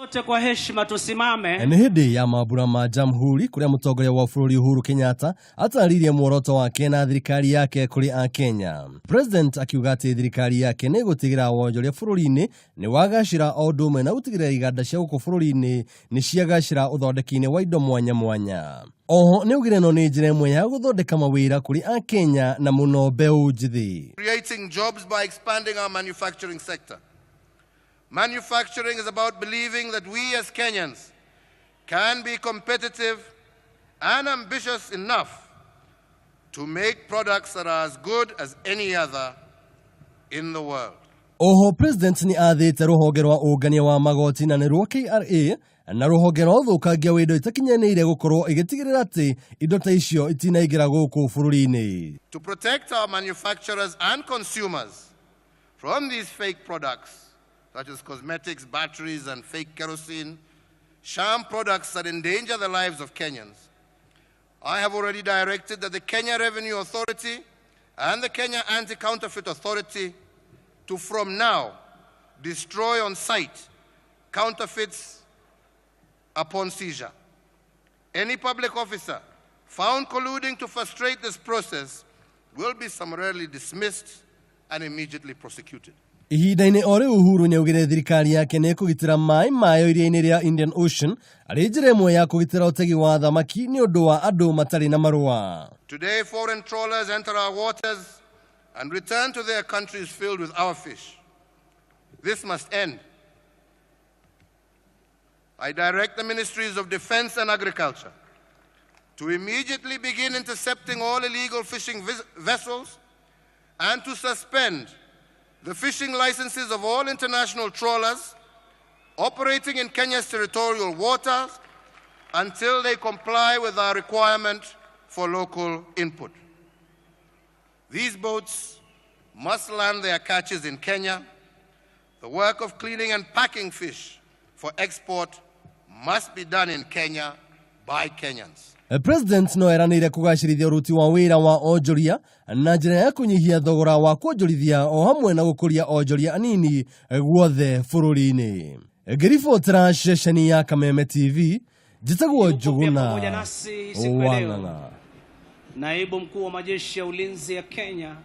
Wote kwa heshima tusimame. Ni hindi ya Maambura ma Jamhuri kuria Mutongoria wa bururi Uhuru Kenyatta ataririe mworoto wake na thirikari yake kuri a Kenya. President akiuga ati thirikari yake ni gutigira wonjoria bururi-ini ni wagacira o ndume na gutigira iganda cia guku bururi-ini ni ciagacira uthondeki-ini wa indo mwanya mwanya. Oho niaugire no ni njira imwe ya guthondeka mawira kuri a Kenya na muno mbeu njithi. Creating jobs by expanding our manufacturing sector. Manufacturing is about believing that we as Kenyans can be competitive and ambitious enough to make products that are as good as any other in the world. Oho President ni athite ruhonge rwa ungania wa magoti na nirwo KRA na ruhonge rwa uthukangia wa indo itakinyanĩire gukorwo igitigirira ati indo ta icio itinaingira guku bururi-ini. To protect our manufacturers and consumers from these fake products such as cosmetics, batteries, and fake kerosene, sham products that endanger the lives of Kenyans, I have already directed that the Kenya Revenue Authority and the Kenya Anti-Counterfeit Authority to from now destroy on site counterfeits upon seizure. Any public officer found colluding to frustrate this process will be summarily dismissed and immediately prosecuted. Ihinda-ini ore Uhuru niaugire thirikari yake ni kugitira mai mayo iria-ini ria Indian Ocean ari njira imwe ya kugitira utegi wa thamaki ni undu wa andu matari na marua. Today foreign trawlers enter our waters and return to their countries filled with our fish. This must end. I direct the Ministries of Defense and Agriculture to immediately begin intercepting all illegal fishing vessels and to suspend the fishing licenses of all international trawlers operating in Kenya's territorial waters until they comply with our requirement for local input. These boats must land their catches in Kenya. The work of cleaning and packing fish for export must be done in Kenya by Kenyans. President no eranire kugacirithia uruti wa wira wa onjoria na njira ya kunyihia thogora wa kuonjorithia o hamwe na gukuria onjoria anini guothe bururi-ini. Ngiribotera ceceni ya Kameme TV, njitagwo Njuguna. Naibu mkuu wa majeshi ya ulinzi ya Kenya